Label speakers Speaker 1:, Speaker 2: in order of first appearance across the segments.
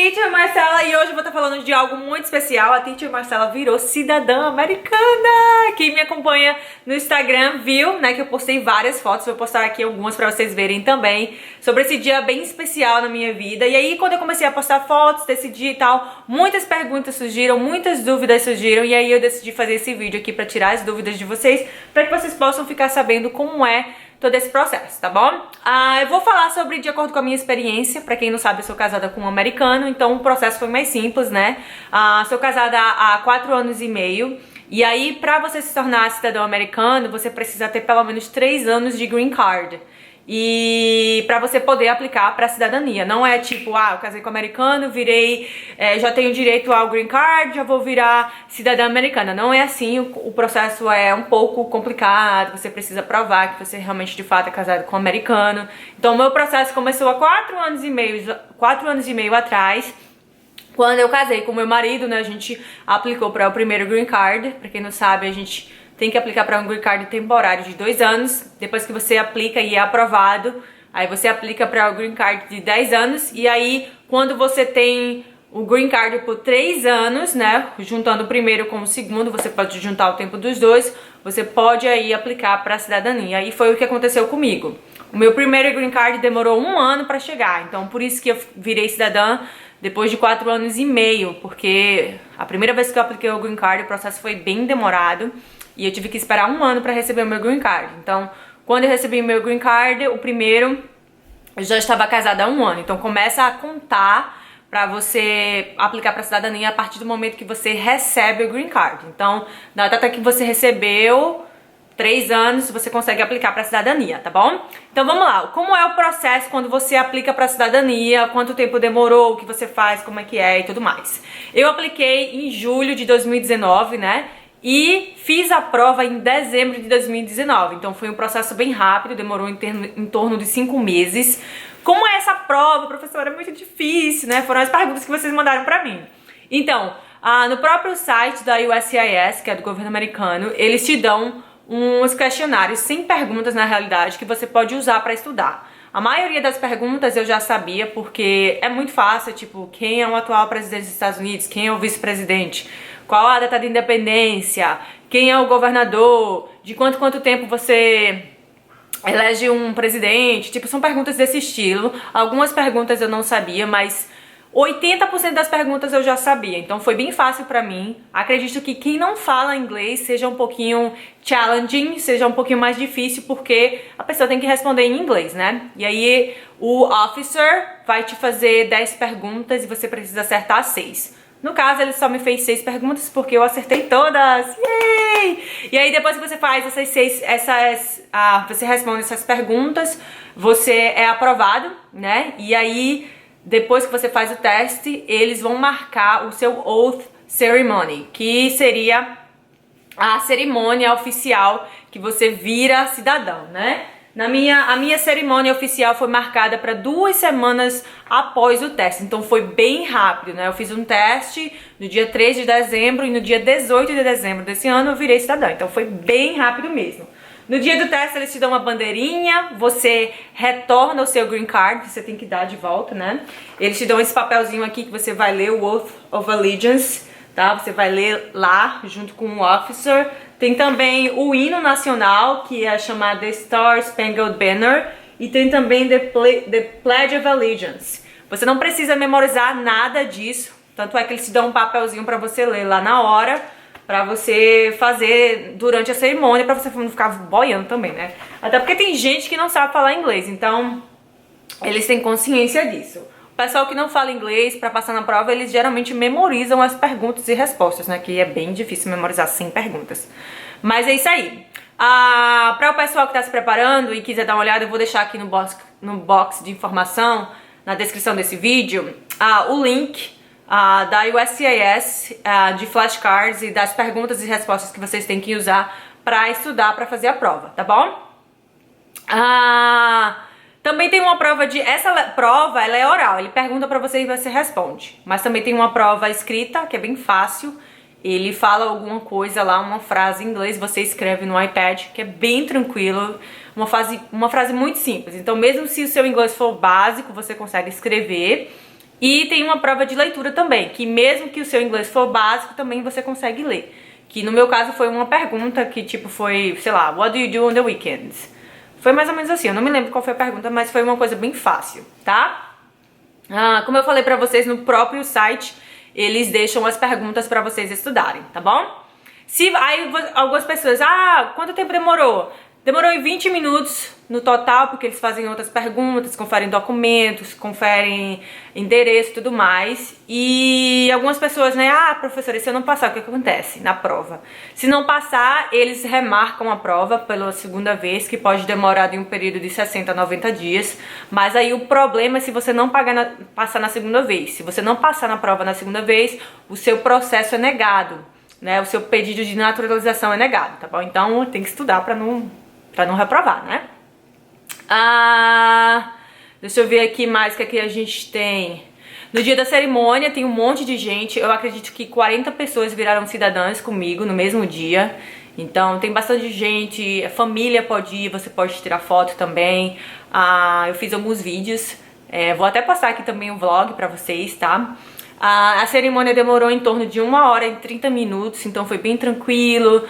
Speaker 1: Teacher Marcela, e hoje eu vou estar falando de algo muito especial. A Teacher Marcela virou cidadã americana. Quem me acompanha no Instagram viu, né, que eu postei várias fotos. Vou postar aqui algumas pra vocês verem também, sobre esse dia bem especial na minha vida. E aí, quando eu comecei a postar fotos desse dia e tal, muitas perguntas surgiram, muitas dúvidas surgiram. E aí eu decidi fazer esse vídeo aqui pra tirar as dúvidas de vocês, pra que vocês possam ficar sabendo como é todo esse processo, tá bom? Eu vou falar sobre, de acordo com a minha experiência. Pra quem não sabe, eu sou casada com um americano, então o processo foi mais simples, né? Sou casada há 4 anos e meio. E aí, pra você se tornar cidadão americano, você precisa ter pelo menos 3 anos de green card. E pra você poder aplicar pra cidadania. Não é tipo, eu casei com um americano, virei, já tenho direito ao green card, já vou virar cidadã americana. Não é assim, o processo é um pouco complicado, você precisa provar que você realmente de fato é casado com um americano. Então o meu processo começou há 4 anos e meio atrás. Quando eu casei com meu marido, né, a gente aplicou para o primeiro green card. Pra quem não sabe, a gente tem que aplicar para um green card temporário de 2 anos. Depois que você aplica e é aprovado, aí você aplica para o green card de 10 anos. E aí, quando você tem o green card por 3 anos, né, juntando o primeiro com o segundo, você pode juntar o tempo dos dois, você pode aí aplicar para a cidadania. E foi o que aconteceu comigo. O meu primeiro green card demorou 1 ano para chegar, então por isso que eu virei cidadã depois de 4 anos e meio, porque a primeira vez que eu apliquei o green card, o processo foi bem demorado. E eu tive que esperar 1 ano para receber o meu green card. Então, quando eu recebi o meu green card, o primeiro, eu já estava casada há 1 ano. Então, começa a contar para você aplicar para cidadania a partir do momento que você recebe o green card. Então, da data que você recebeu, 3 anos, você consegue aplicar para cidadania, tá bom? Então vamos lá, como é o processo quando você aplica para cidadania, quanto tempo demorou, o que você faz, como é que é e tudo mais. Eu apliquei em julho de 2019, né? E fiz a prova em dezembro de 2019, então foi um processo bem rápido, demorou em torno de 5 meses. Como é essa prova, professora? É muito difícil, né? Foram as perguntas que vocês mandaram pra mim. Então, no próprio site da USCIS, que é do governo americano, eles te dão uns questionários sem perguntas, na realidade, que você pode usar para estudar. A maioria das perguntas eu já sabia, porque é muito fácil, tipo, quem é o atual presidente dos Estados Unidos, quem é o vice-presidente, qual a data de independência, quem é o governador, de quanto tempo você elege um presidente, tipo, são perguntas desse estilo. Algumas perguntas eu não sabia, mas 80% das perguntas eu já sabia, então foi bem fácil pra mim. Acredito que quem não fala inglês seja um pouquinho challenging, seja um pouquinho mais difícil, porque a pessoa tem que responder em inglês, né? E aí o officer vai te fazer 10 perguntas e você precisa acertar 6. No caso, ele só me fez 6 perguntas porque eu acertei todas. Yay! E aí depois que você faz essas 6, você responde essas perguntas, você é aprovado, né? E aí, depois que você faz o teste, eles vão marcar o seu Oath Ceremony, que seria a cerimônia oficial que você vira cidadão, né? A minha cerimônia oficial foi marcada para 2 semanas após o teste, então foi bem rápido, né? Eu fiz um teste no dia 3 de dezembro e no dia 18 de dezembro desse ano eu virei cidadã, então foi bem rápido mesmo. No dia do teste eles te dão uma bandeirinha, você retorna o seu green card, você tem que dar de volta, né? Eles te dão esse papelzinho aqui que você vai ler o Oath of Allegiance, tá? Você vai ler lá junto com o officer. Tem também o hino nacional, que é chamado The Star Spangled Banner, e tem também The Pledge of Allegiance. Você não precisa memorizar nada disso, tanto é que eles te dão um papelzinho pra você ler lá na hora, pra você fazer durante a cerimônia, pra você não ficar boiando também, né? Até porque tem gente que não sabe falar inglês, então eles têm consciência disso. O pessoal que não fala inglês, pra passar na prova, eles geralmente memorizam as perguntas e respostas, né? Que é bem difícil memorizar 100 perguntas. Mas é isso aí. Para o pessoal que tá se preparando e quiser dar uma olhada, eu vou deixar aqui no box de informação, na descrição desse vídeo, o link da USCIS, de flashcards e das perguntas e respostas que vocês têm que usar pra estudar, pra fazer a prova, tá bom? Também tem uma prova essa prova, ela é oral, ele pergunta pra você e você responde. Mas também tem uma prova escrita, que é bem fácil. Ele fala alguma coisa lá, uma frase em inglês, você escreve no iPad, que é bem tranquilo. Uma frase muito simples. Então mesmo se o seu inglês for básico, você consegue escrever. E tem uma prova de leitura também, que mesmo que o seu inglês for básico, também você consegue ler. Que no meu caso foi uma pergunta que tipo foi, sei lá, what do you do on the weekends? Foi mais ou menos assim, eu não me lembro qual foi a pergunta, mas foi uma coisa bem fácil, tá? Como eu falei pra vocês no próprio site, eles deixam as perguntas pra vocês estudarem, tá bom? Aí algumas pessoas, quanto tempo demorou? Demorou em 20 minutos no total, porque eles fazem outras perguntas, conferem documentos, conferem endereço e tudo mais. E algumas pessoas, né, professora, e se eu não passar, o que acontece na prova? Se não passar, eles remarcam a prova pela segunda vez, que pode demorar de um período de 60 a 90 dias. Mas aí o problema é se você não passar na segunda vez. Se você não passar na prova na segunda vez, o seu processo é negado, né? O seu pedido de naturalização é negado, tá bom? Então tem que estudar pra não reprovar, né? Deixa eu ver aqui mais o que a gente tem. No dia da cerimônia tem um monte de gente. Eu acredito que 40 pessoas viraram cidadãs comigo no mesmo dia. Então tem bastante gente, a família pode ir, você pode tirar foto também. Eu fiz alguns vídeos. Vou até passar aqui também o vlog pra vocês, tá? A cerimônia demorou em torno de 1h e 30 minutos, então foi bem tranquilo.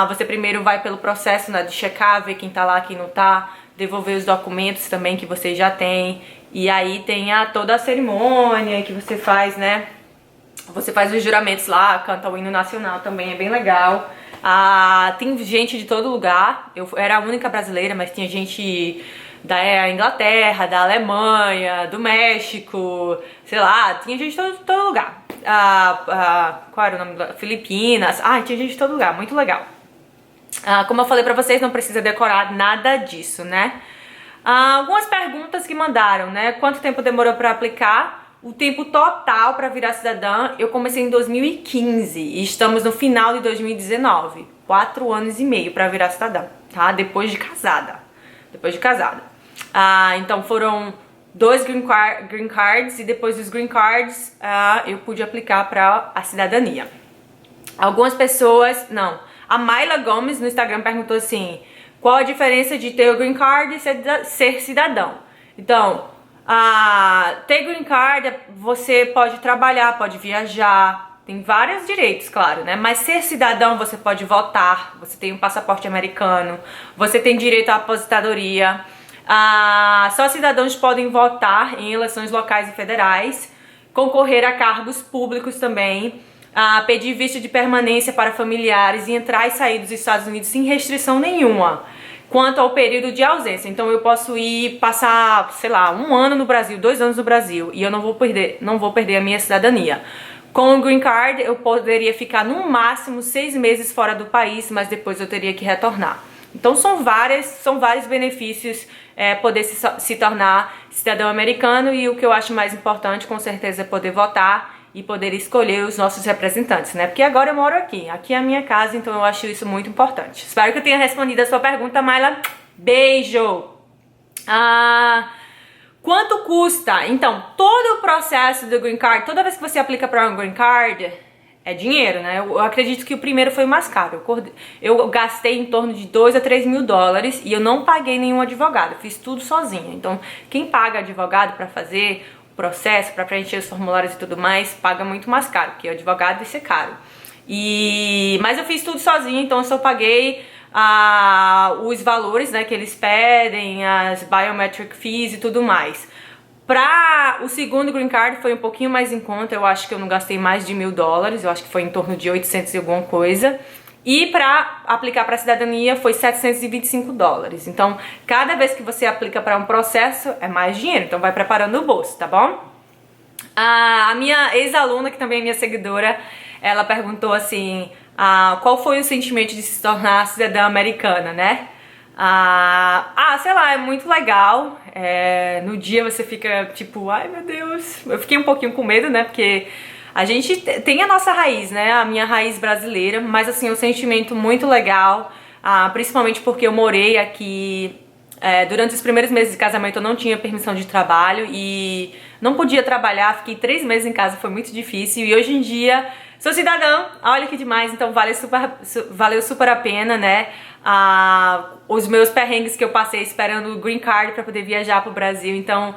Speaker 1: Você primeiro vai pelo processo, né, de checar, ver quem tá lá, quem não tá, devolver os documentos também que você já tem. E aí tem toda a cerimônia que você faz, né? Você faz os juramentos lá, canta o hino nacional também, é bem legal. Tem gente de todo lugar. Eu era a única brasileira, mas tinha gente da Inglaterra, da Alemanha, do México, sei lá, tinha gente de todo lugar. Qual era o nome? Filipinas. Tinha gente de todo lugar, muito legal. Como eu falei pra vocês, não precisa decorar nada disso, né? Algumas perguntas que mandaram, né? Quanto tempo demorou pra aplicar? O tempo total pra virar cidadã, eu comecei em 2015 e estamos no final de 2019. 4 anos e meio pra virar cidadã, tá? Depois de casada. Então foram 2 green cards e depois dos green cards eu pude aplicar para a cidadania. Algumas pessoas, a Mayla Gomes no Instagram perguntou assim, qual a diferença de ter o green card e ser cidadão? Então, ter green card, você pode trabalhar, pode viajar, tem vários direitos, claro, né? Mas ser cidadão, você pode votar, você tem um passaporte americano, você tem direito à aposentadoria. Só cidadãos podem votar em eleições locais e federais, concorrer a cargos públicos também, pedir visto de permanência para familiares e entrar e sair dos Estados Unidos sem restrição nenhuma quanto ao período de ausência. Então eu posso ir passar, sei lá, 1 ano no Brasil, 2 anos no Brasil e eu não vou perder a minha cidadania. Com o Green Card eu poderia ficar no máximo 6 meses fora do país, mas depois eu teria que retornar. Então são vários benefícios poder se tornar cidadão americano, e o que eu acho mais importante com certeza é poder votar e poder escolher os nossos representantes, né? Porque agora eu moro aqui é a minha casa, então eu acho isso muito importante. Espero que eu tenha respondido a sua pergunta, Mayla. Beijo! Quanto custa? Então, todo o processo do Green Card, toda vez que você aplica para um Green Card, é dinheiro, né? Eu acredito que o primeiro foi o mais caro. Eu gastei em torno de 2 a 3 mil dólares e eu não paguei nenhum advogado. Eu fiz tudo sozinha. Então, quem paga advogado para fazer o processo, para preencher os formulários e tudo mais, paga muito mais caro, porque o advogado vai ser caro. Mas eu fiz tudo sozinha, então eu só paguei os valores, né, que eles pedem, as biometric fees e tudo mais. Pra o segundo Green Card foi um pouquinho mais em conta, eu acho que eu não gastei mais de 1.000 dólares, eu acho que foi em torno de 800 e alguma coisa. E pra aplicar pra cidadania foi 725 dólares. Então, cada vez que você aplica pra um processo, é mais dinheiro, então vai preparando o bolso, tá bom? A minha ex-aluna, que também é minha seguidora, ela perguntou assim, qual foi o sentimento de se tornar cidadã americana, né? Sei lá, é muito legal. No dia você fica tipo, ai meu Deus. Eu fiquei um pouquinho com medo, né? Porque a gente tem a nossa raiz, né? A minha raiz brasileira, mas assim, um sentimento muito legal, principalmente porque eu morei aqui. Durante os primeiros meses de casamento eu não tinha permissão de trabalho e não podia trabalhar, fiquei 3 meses em casa, foi muito difícil, e hoje em dia sou cidadã, olha que demais, então valeu super a pena, né? Os meus perrengues que eu passei esperando o Green Card para poder viajar pro Brasil, então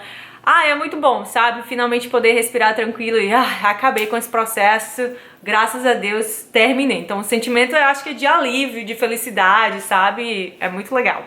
Speaker 1: é muito bom, sabe? Finalmente poder respirar tranquilo e acabei com esse processo, graças a Deus terminei. Então o sentimento eu acho que é de alívio, de felicidade, sabe? É muito legal.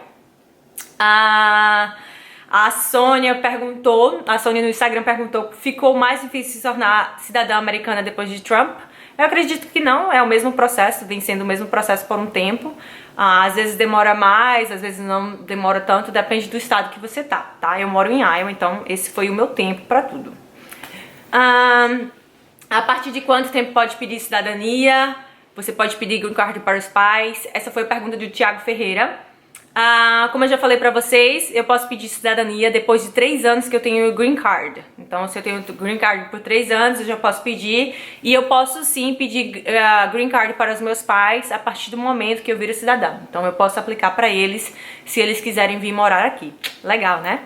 Speaker 1: A Sônia no Instagram perguntou, ficou mais difícil se tornar cidadã americana depois de Trump? Eu acredito que não, é o mesmo processo, vem sendo o mesmo processo por um tempo. Às vezes demora mais, às vezes não demora tanto, depende do estado que você tá? Eu moro em Iowa, então esse foi o meu tempo pra tudo. A partir de quanto tempo pode pedir cidadania? Você pode pedir green card para os pais? Essa foi a pergunta do Thiago Ferreira. Como eu já falei pra vocês, eu posso pedir cidadania depois de 3 anos que eu tenho green card. Então, se eu tenho green card por 3 anos, eu já posso pedir. E eu posso sim pedir green card para os meus pais a partir do momento que eu viro cidadã. Então, eu posso aplicar pra eles se eles quiserem vir morar aqui. Legal, né?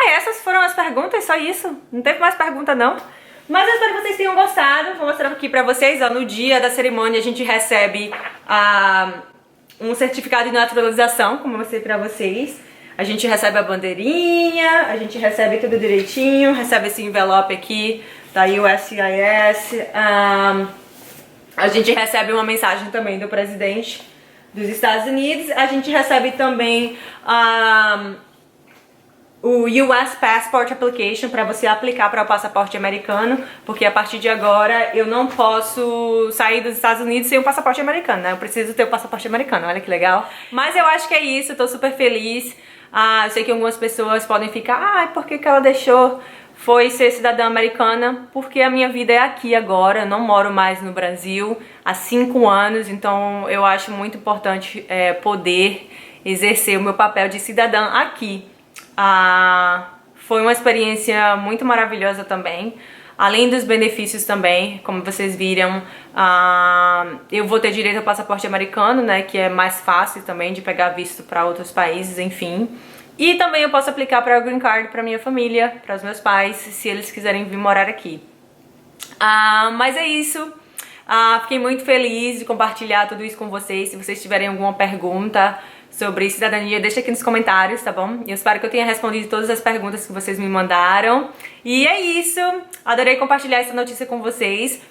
Speaker 1: Essas foram as perguntas, só isso. Não teve mais pergunta, não. Mas eu espero que vocês tenham gostado. Vou mostrar aqui pra vocês, ó. No dia da cerimônia, a gente recebe um certificado de naturalização, como eu mostrei pra vocês. A gente recebe a bandeirinha, a gente recebe tudo direitinho, recebe esse envelope aqui da USCIS. A gente recebe uma mensagem também do presidente dos Estados Unidos. A gente recebe também o US Passport Application para você aplicar para o passaporte americano, porque a partir de agora eu não posso sair dos Estados Unidos sem o passaporte americano, né? Eu preciso ter o passaporte americano, olha que legal. Mas eu acho que é isso, eu tô super feliz. Eu sei que algumas pessoas podem ficar, por que ela foi ser cidadã americana? Porque a minha vida é aqui agora, eu não moro mais no Brasil há 5 anos, então eu acho muito importante poder exercer o meu papel de cidadã aqui. Foi uma experiência muito maravilhosa também, além dos benefícios também, como vocês viram, eu vou ter direito ao passaporte americano, né, que é mais fácil também de pegar visto para outros países, enfim. E também eu posso aplicar para o green card para minha família, para os meus pais, se eles quiserem vir morar aqui. Mas é isso. Fiquei muito feliz de compartilhar tudo isso com vocês. Se vocês tiverem alguma pergunta sobre cidadania, deixa aqui nos comentários, tá bom? Eu espero que eu tenha respondido todas as perguntas que vocês me mandaram. E é isso. Adorei compartilhar essa notícia com vocês.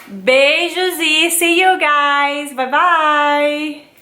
Speaker 1: Beijos e see you guys. Bye bye!